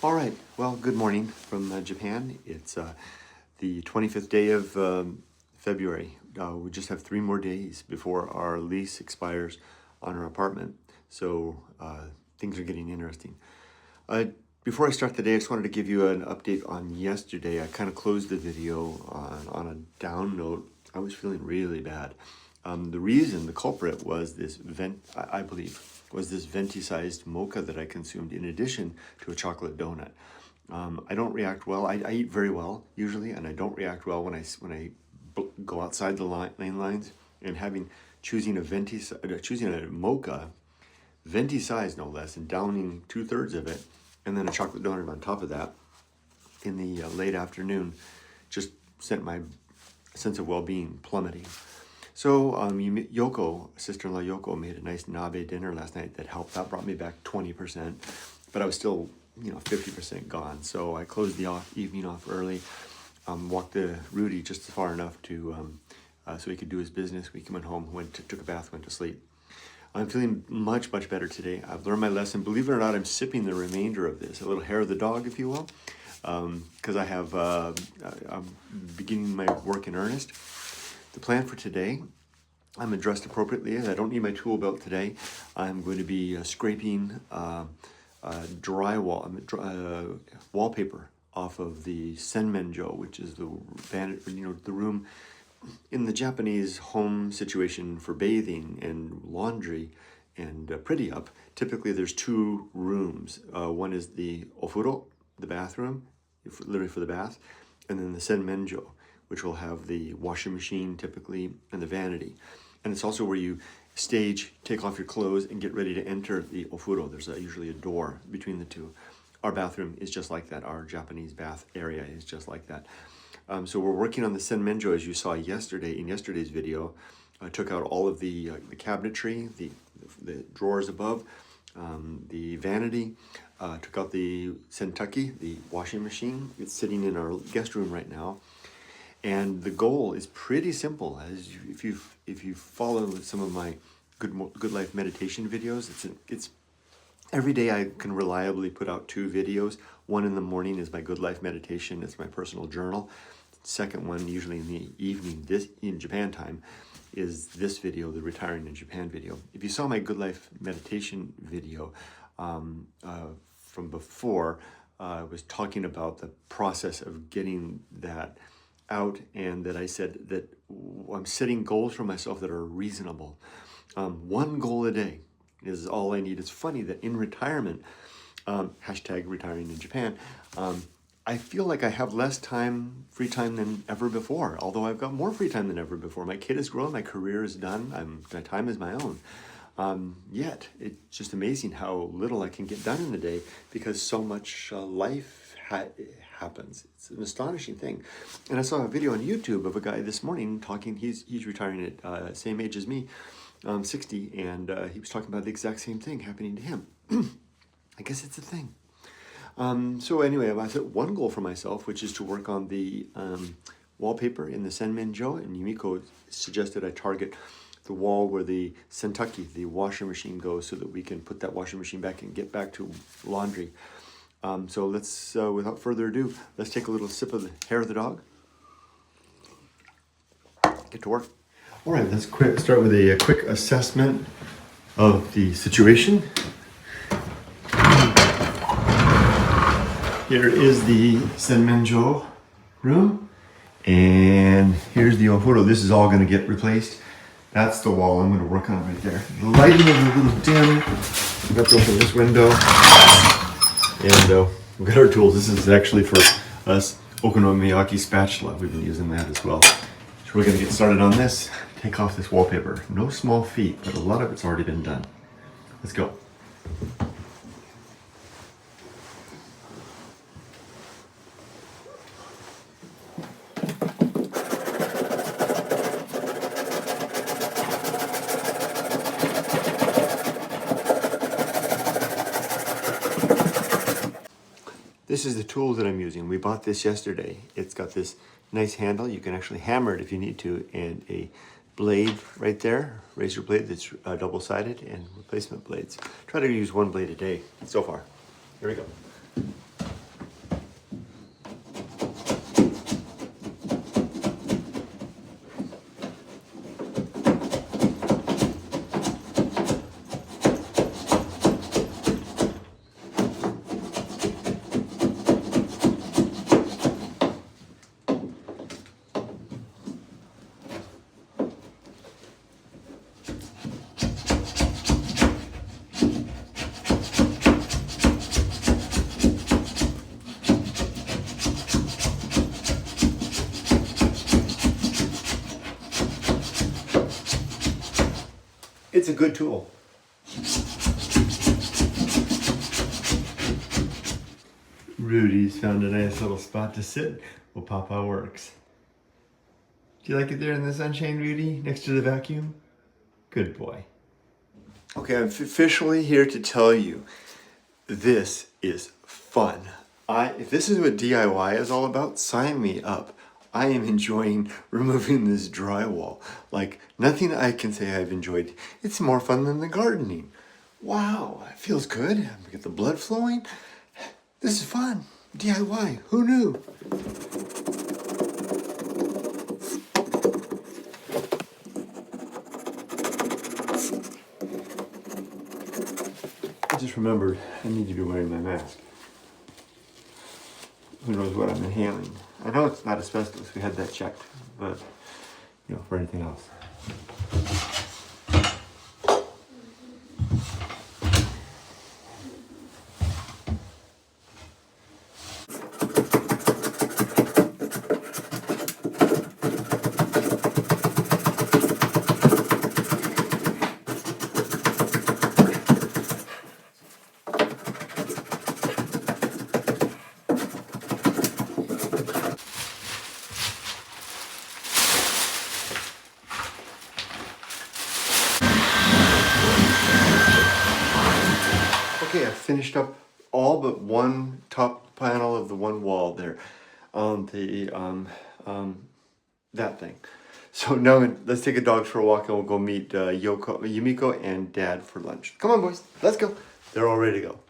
All right, well, good morning from Japan. It's the 25th day of February. We just have 3 more days before our lease expires on our apartment. So things are getting interesting. Before I start the day, I just wanted to give you an update on yesterday. I kind of closed the video on a down note. I was feeling really bad. The culprit was this I believe, was this venti-sized mocha that I consumed in addition to a chocolate donut. I don't react well. I eat very well usually, and I don't react well when I go outside the lane lines. And choosing a mocha, venti-sized no less, and downing 2/3 of it, and then a chocolate donut on top of that in the late afternoon, just sent my sense of well-being plummeting. So sister-in-law Yoko made a nice nabe dinner last night that helped. That brought me back 20%, but I was still, 50% gone. So I closed the evening off early, walked Rudy just far enough to so he could do his business. We went home, took a bath, went to sleep. I'm feeling much, much better today. I've learned my lesson. Believe it or not, I'm sipping the remainder of this, a little hair of the dog, if you will, because I'm beginning my work in earnest. The plan for today, I'm dressed appropriately. I don't need my tool belt today. I'm going to be scraping drywall, wallpaper off of the senmenjo, which is the room in the Japanese home situation for bathing and laundry and pretty up. Typically, there's 2 rooms. One is the ofuro, the bathroom, literally for the bath, and then the senmenjo, which will have the washing machine typically and the vanity. And it's also where you take off your clothes and get ready to enter the ofuro. There's usually a door between the 2. Our bathroom is just like that. Our Japanese bath area is just like that. So we're working on the senmenjo, as you saw in yesterday's video. I took out all of the cabinetry, the drawers above, the vanity, took out the sentaki, the washing machine. It's sitting in our guest room right now. And the goal is pretty simple. If you follow some of my good life meditation videos, it's every day I can reliably put out 2 videos. One in the morning is my good life meditation. It's my personal journal. Second one, usually in the evening, in Japan time, is this video, the Retiring in Japan video. If you saw my good life meditation video from before, I was talking about the process of getting that out, and that I said that I'm setting goals for myself that are reasonable. 1 goal a day is all I need. It's funny that in retirement, hashtag retiring in Japan, I feel like I have less free time than ever before, although I've got more free time than ever before. My kid has grown, my career is done, my time is my own. Yet, it's just amazing how little I can get done in a day because so much life happens. It's an astonishing thing. And I saw a video on YouTube of a guy this morning talking. He's retiring at same age as me, 60, and he was talking about the exact same thing happening to him. I guess it's a thing. So anyway, I set 1 goal for myself, which is to work on the wallpaper in the senmenjo, and Yumiko suggested I target the wall where the sentaki, the washing machine, goes, so that we can put that washing machine back and get back to laundry. So let's, without further ado, let's take a little sip of the hair of the dog. Get to work. All right, let's start with a quick assessment of the situation. Here is the senmenjo room, and here's the ofuro. This is all going to get replaced. That's the wall I'm going to work on right there. The lighting is a little dim. Let's open this window. And we've got our tools. This is actually for us okonomiyaki spatula. We've been using that as well. So we're going to get started on this. Take off this wallpaper. No small feat, but a lot of it's already been done. Let's go. This is the tool that I'm using. We bought this yesterday. It's got this nice handle. You can actually hammer it if you need to, and a blade right there, razor blade that's double-sided, and replacement blades. Try to use 1 blade a day so far. Here we go. it's a good tool. Rudy's found a nice little spot to sit while Papa works. Do you like it there in the sunshine, Rudy, next to the vacuum? Good boy. Okay, I'm officially here to tell you this is fun. If this is what DIY is all about, sign me up. I am enjoying removing this drywall. Like nothing I can say I've enjoyed. It's more fun than the gardening. Wow, it feels good. I get the blood flowing. This is fun. DIY, who knew? I just remembered I need to be wearing my mask. Who knows what I'm inhaling? I know it's not asbestos, we had that checked, but for anything else. Okay, I finished up all but one top panel of the one wall there, that thing. So now let's take a dog for a walk and we'll go meet Yumiko and Dad for lunch. Come on, boys, let's go. They're all ready to go.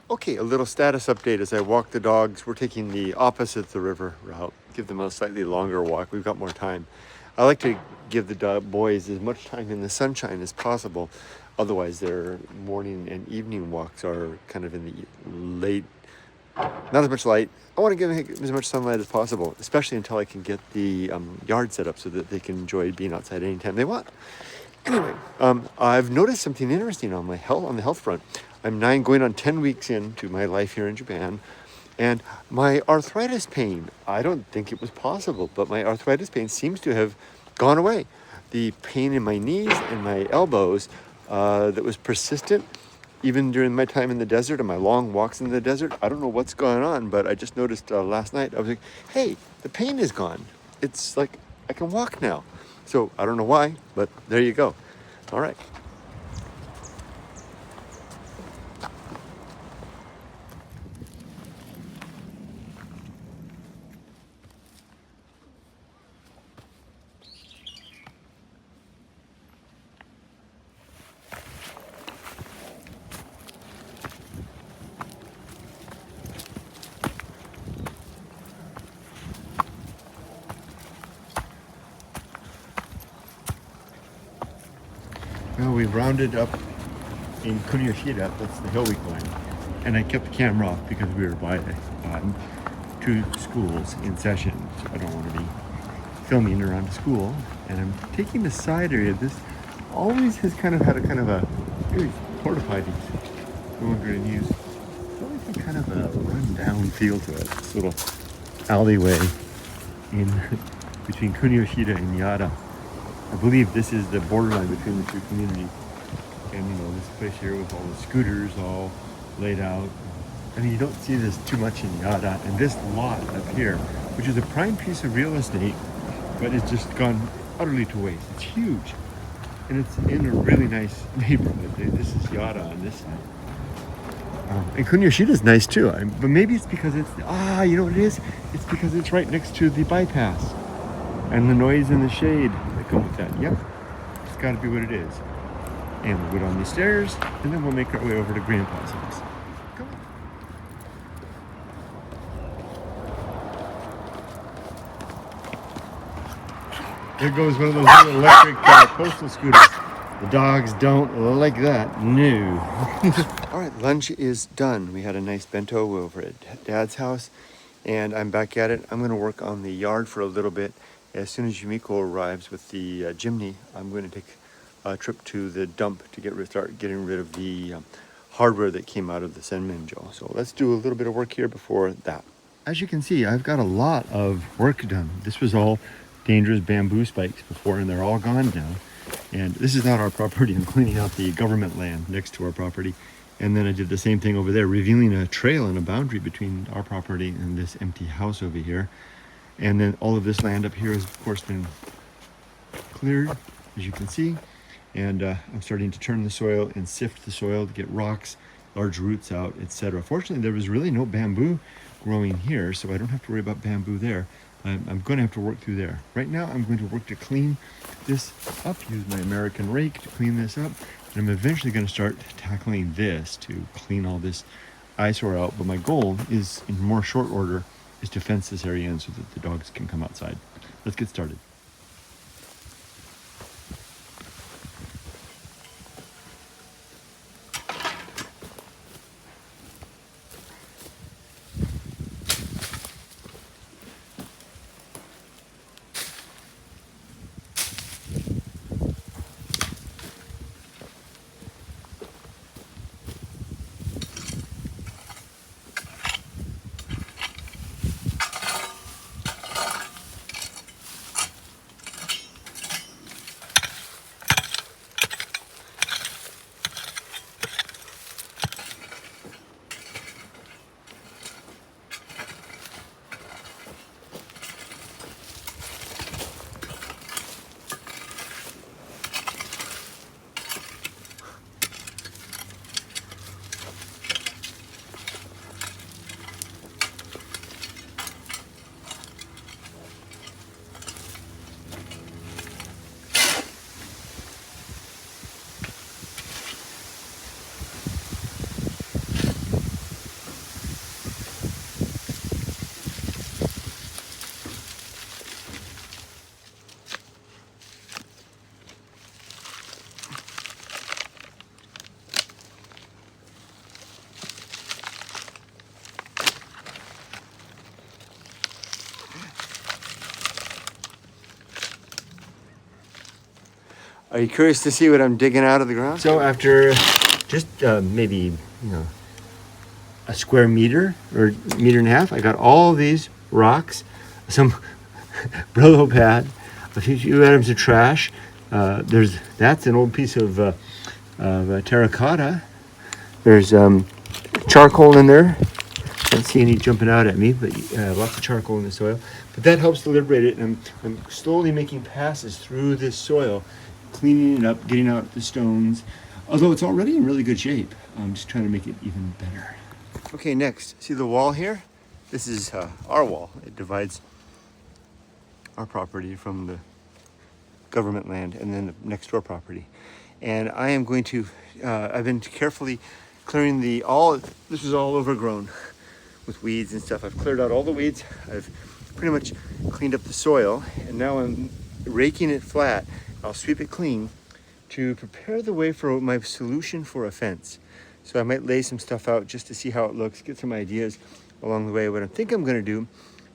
Okay, a little status update as I walk the dogs. We're taking the opposite the river route. Give them a slightly longer walk. We've got more time. I like to give the boys as much time in the sunshine as possible. Otherwise, their morning and evening walks are kind of in the late, not as much light. I want to give them as much sunlight as possible, especially until I can get the yard set up so that they can enjoy being outside anytime they want. Anyway, I've noticed something interesting on the health front. I'm going on 10 weeks into my life here in Japan, and my arthritis pain, I don't think it was possible, but my arthritis pain seems to have gone away. The pain in my knees and my elbows that was persistent, even during my time in the desert and my long walks in the desert, I don't know what's going on, but I just noticed last night, I was like, hey, the pain is gone. It's like I can walk now. So I don't know why, but there you go. All right. Well, we rounded up in Kunioshida, that's the hill we climbed, and I kept the camera off because we were by two schools in session, so I don't want to be filming around a school. And I'm taking the side area. This always has kind of had a here's porta potties we weren't going to use. It's always had kind of a run-down feel to it. This little alleyway in between Kunioshida and Yada. I believe this is the borderline between the two communities. And this place here with all the scooters all laid out. I mean, you don't see this too much in Yada. And this lot up here, which is a prime piece of real estate, but it's just gone utterly to waste. It's huge. And it's in a really nice neighborhood. This is Yada on this side. And Kunyoshida is nice too. But maybe it's because it's, you know what it is? It's because it's right next to the bypass. And the noise and the shade that come with that. Yep, it's got to be what it is. And we'll go down these stairs, and then we'll make our way over to Grandpa's house. Come on. There goes one of those little electric postal scooters. The dogs don't like that. No. All right, lunch is done. We had a nice bento over at Dad's house, and I'm back at it. I'm going to work on the yard for a little bit. As soon as Yumiko arrives with the chimney, I'm going to take trip to the dump to start getting rid of the hardware that came out of the senmenjo. So let's do a little bit of work here before that. As you can see, I've got a lot of work done. This was all dangerous bamboo spikes before, and they're all gone now. And this is not our property. I'm cleaning out the government land next to our property. And then I did the same thing over there, revealing a trail and a boundary between our property and this empty house over here. And then all of this land up here has, of course, been cleared, as you can see. And I'm starting to turn the soil and sift the soil to get rocks, large roots out, etc. Fortunately, there was really no bamboo growing here, so I don't have to worry about bamboo there. I'm going to have to work through there. Right now, I'm going to work to clean this up, use my American rake to clean this up, and I'm eventually going to start tackling this to clean all this eyesore out. But my goal is, in more short order, is to fence this area in so that the dogs can come outside. Let's get started. Are you curious to see what I'm digging out of the ground? So after just maybe, a square meter or meter and a half, I got all these rocks, some Brillo pad, a few items of trash. That's an old piece of terracotta. There's charcoal in there. Don't see any jumping out at me, but lots of charcoal in the soil. But that helps to liberate it, and I'm slowly making passes through this soil, cleaning it up, getting out the stones. Although it's already in really good shape, I'm just trying to make it even better. Okay, next, see the wall here? This is our wall. It divides our property from the government land and then the next door property. And I am going to, I've been carefully clearing this was all overgrown with weeds and stuff. I've cleared out all the weeds. I've pretty much cleaned up the soil, and now I'm raking it flat. I'll sweep it clean to prepare the way for my solution for a fence. So I might lay some stuff out just to see how it looks, get some ideas along the way. What I think I'm gonna do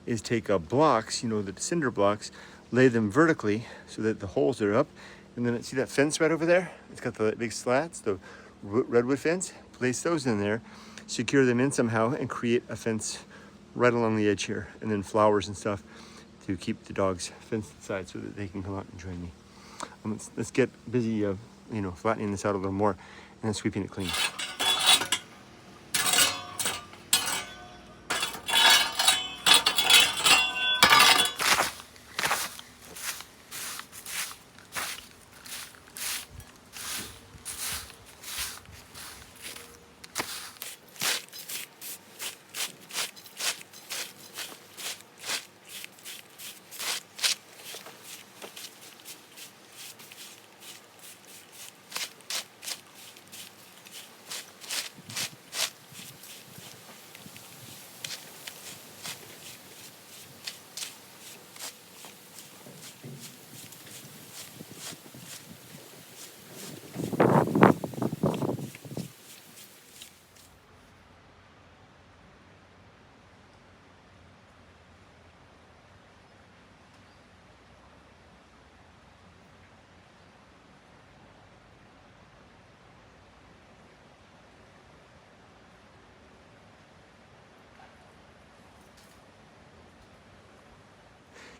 is take blocks, the cinder blocks, lay them vertically so that the holes are up. And then see that fence right over there? It's got the big slats, the redwood fence. Place those in there, secure them in somehow, and create a fence right along the edge here. And then flowers and stuff to keep the dogs fenced inside so that they can come out and join me. Let's get busy, flattening this out a little more and then sweeping it clean.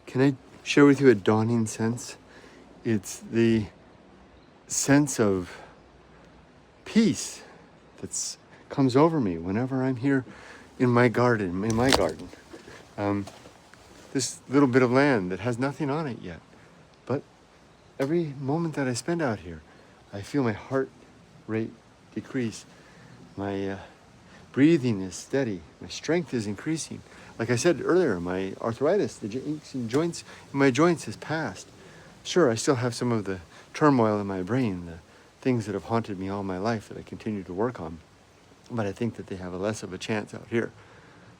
Can I share with you a dawning sense? It's the sense of peace that comes over me whenever I'm here in my garden. This little bit of land that has nothing on it yet. But every moment that I spend out here, I feel my heart rate decrease. My breathing is steady. My strength is increasing. Like I said earlier, my arthritis, the aches and joints in my joints has passed. Sure, I still have some of the turmoil in my brain, the things that have haunted me all my life that I continue to work on. But I think that they have a less of a chance out here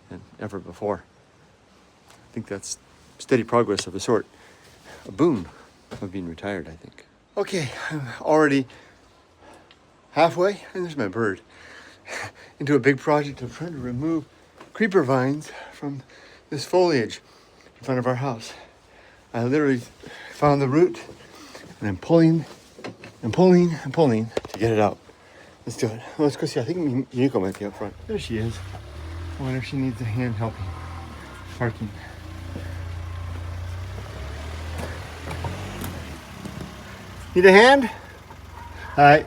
than ever before. I think that's steady progress of a sort. A boon of being retired, I think. Okay, I'm already halfway, and there's my bird, into a big project of trying to remove creeper vines from this foliage in front of our house. I literally found the root, and I'm pulling to get it out. Let's do it. Let's go see. I think Yumiko might be up front. There she is. I wonder if she needs a hand helping. Parking. Need a hand? Hi.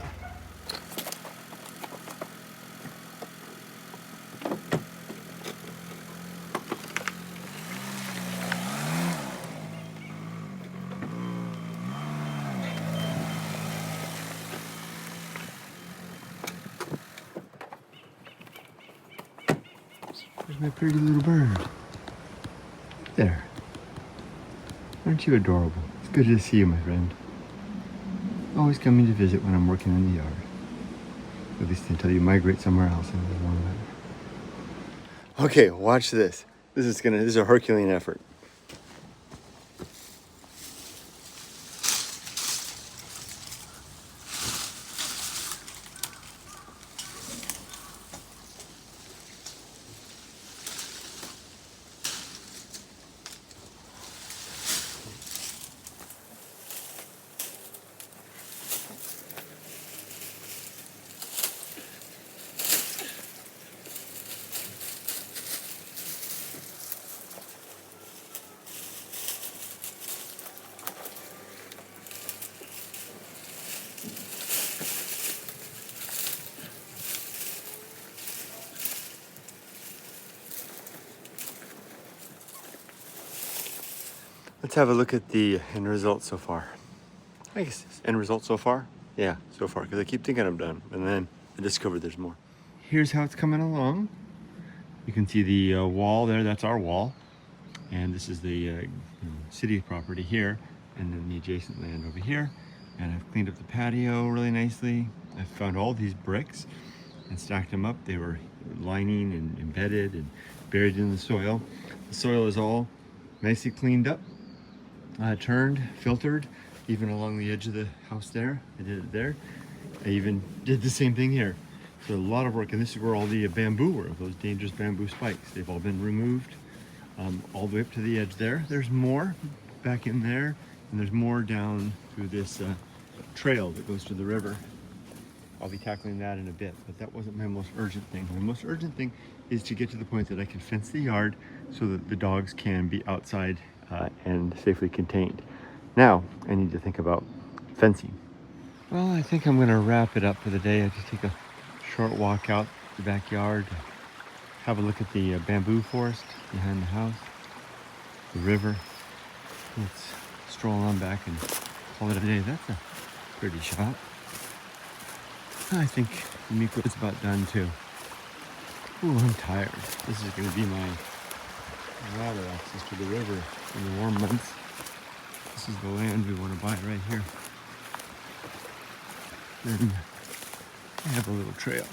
There's my pretty little bird. There. Aren't you adorable? It's good to see you, my friend. Always coming to visit when I'm working in the yard. At least until you migrate somewhere else and live on that. Okay, watch this. This is a Herculean effort. Let's have a look at the end result so far. I guess end result so far? Yeah, so far, because I keep thinking I'm done, and then I discovered there's more. Here's how it's coming along. You can see the wall there, that's our wall. And this is the city property here, and then the adjacent land over here. And I've cleaned up the patio really nicely. I found all these bricks and stacked them up. They were lining and embedded and buried in the soil. The soil is all nicely cleaned up. Turned, filtered, even along the edge of the house there. I did it there. I even did the same thing here. So a lot of work, and this is where all the bamboo were, those dangerous bamboo spikes. They've all been removed all the way up to the edge there. There's more back in there, and there's more down through this trail that goes to the river. I'll be tackling that in a bit, but that wasn't my most urgent thing. My most urgent thing is to get to the point that I can fence the yard so that the dogs can be outside and safely contained. Now, I need to think about fencing. Well, I think I'm gonna wrap it up for the day. I just take a short walk out the backyard, have a look at the bamboo forest behind the house, the river. Let's stroll on back and call it a day. That's a pretty shot. I think Yumiko is about done too. Ooh, I'm tired. This is gonna be my ladder access to the river in the warm months. This is the land we want to buy right here. Then I have a little trail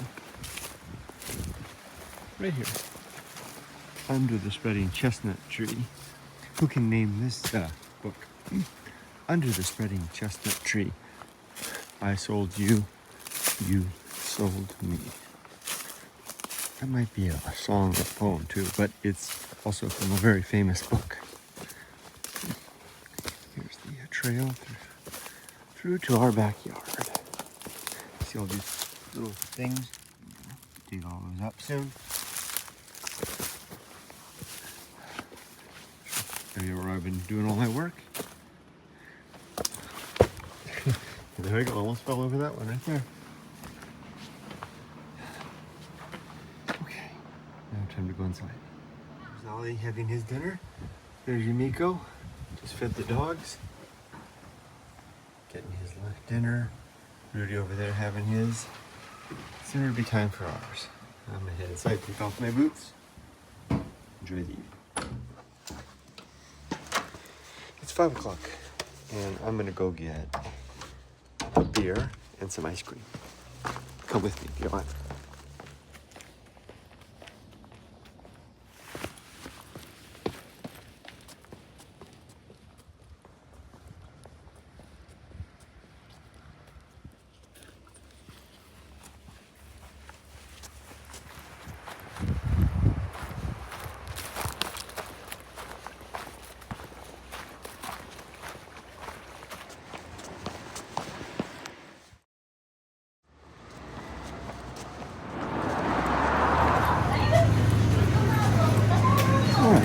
right here under the spreading chestnut tree. Who can name this book? Under the spreading chestnut tree, I sold you, you sold me. That might be a song or a poem too, but it's also from a very famous book. Here's the trail through to our backyard. See all these little things? Dig all those up soon. area where I've been doing all my work. There we go, almost fell over that one right there. Okay, now time to go inside. There's Ollie having his dinner. There's Yumiko, just fed the dogs. Getting his dinner. Rudy over there having his. Soon it'll be time for ours. I'm gonna head inside, take off my boots. Enjoy the evening. It's 5 o'clock, and I'm gonna go get a beer and some ice cream. Come with me if you want.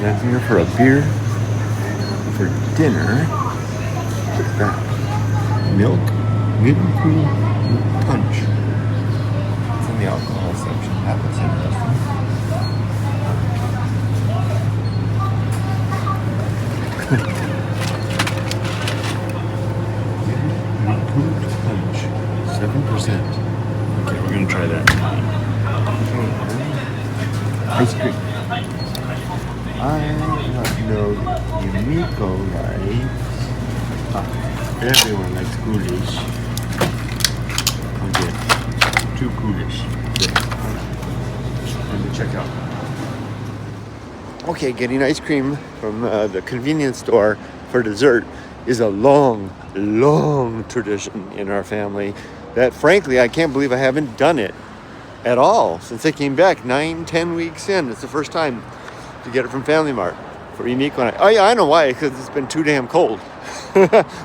I'm here for a beer for dinner. What's that? Milk mid-cool punch. It's in the alcohol section. That looks interesting. Mid-cool punch, 7%. Okay, we're gonna try that. Ice cream. I know Yumiko likes. Everyone likes coolish. I'll get 2 coolish. And to check out. Okay, getting ice cream from the convenience store for dessert is a long, long tradition in our family that, frankly, I can't believe I haven't done it at all since I came back 9-10 weeks in. It's the first time to get it from Family Mart for Yumiko and I. Oh yeah, I know why, because it's been too damn cold.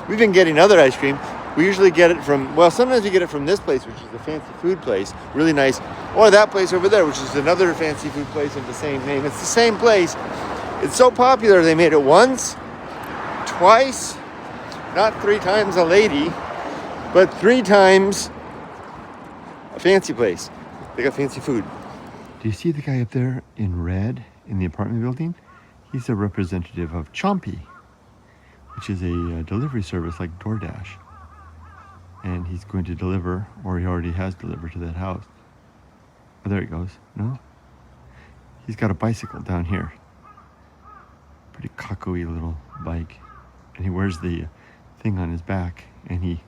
We've been getting other ice cream. We usually get it from, well, sometimes we get it from this place, which is the fancy food place, really nice, or that place over there, which is another fancy food place of the same name. It's the same place. It's so popular they made it once, twice, not 3 times a lady, but 3 times a fancy place. They got fancy food. Do you see the guy up there in red in the apartment building? He's a representative of Chompy, which is a delivery service like DoorDash. And he's going to deliver, or he already has delivered to that house. Oh, there he goes. No? He's got a bicycle down here. Pretty cocky little bike. And he wears the thing on his back, and he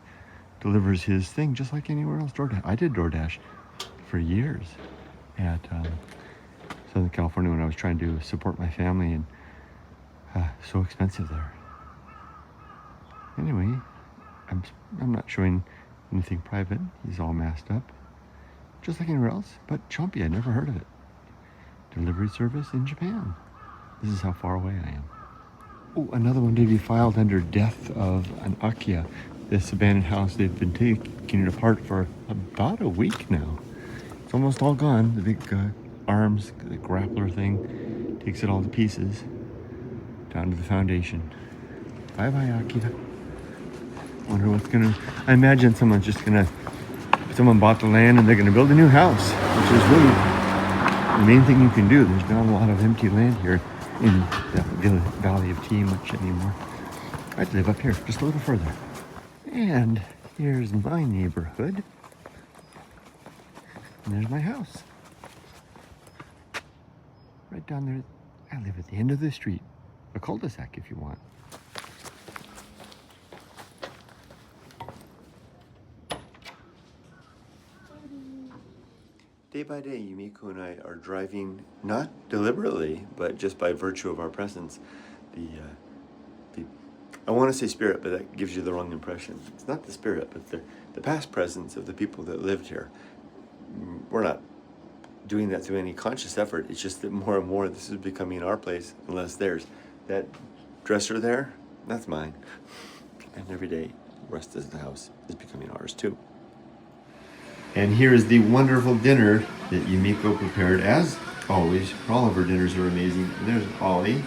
delivers his thing just like anywhere else. DoorDash. I did DoorDash for years at Southern California when I was trying to support my family, and so expensive there. Anyway, I'm not showing anything private. He's all masked up, just like anywhere else. But Chompy, I never heard of it. Delivery service in Japan. This is how far away I am. Oh, another one to be filed under death of an Akia. This abandoned house, they've been taking it apart for about a week now. It's almost all gone. The big arms, the grappler thing, takes it all to pieces, down to the foundation. Bye-bye, Akita. Wonder what's gonna, I imagine someone bought the land and they're gonna build a new house, which is really the main thing you can do. There's not a lot of empty land here in the Valley of Tea much anymore. I'd live up here, just a little further. And here's my neighborhood. And there's my house. Right down there. I live at the end of the street. A cul-de-sac if you want. Day by day, Yumiko and I are driving, not deliberately, but just by virtue of our presence, I want to say spirit, but that gives you the wrong impression. It's not the spirit, but the past presence of the people that lived here. We're not doing that through any conscious effort. It's just that more and more this is becoming our place and less theirs. That dresser there, that's mine. And every day, the rest of the house is becoming ours too. And here is the wonderful dinner that Yumiko prepared, as always. All of her dinners are amazing. There's Ollie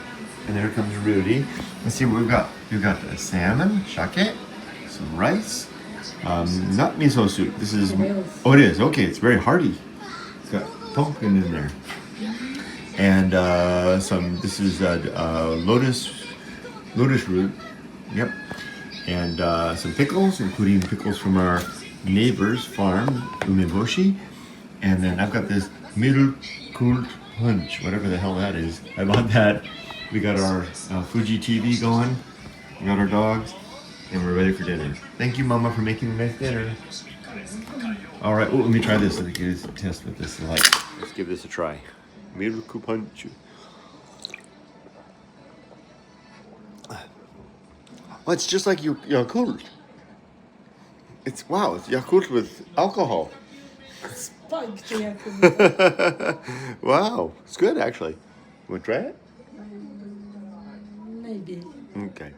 And there comes Rudy. Let's see what we've got. We've got the salmon, shake, some rice, not miso soup. This is, oh it is, okay, it's very hearty. It's got pumpkin in there. And this is lotus root, yep. And some pickles, including pickles from our neighbor's farm, Umeboshi. And then I've got this cool punch, whatever the hell that is. I bought that. We got our Fuji TV going. We got our dogs, and we're ready for dinner. Thank you, Mama, for making a nice dinner. All right, let me try this. Let me get a test with this light. Let's give this a try. Miruku punch. Oh, it's just like Yakult. It's Yakult with alcohol. Spiked Yakult. Wow, it's good actually. Want to try it? Maybe. Okay.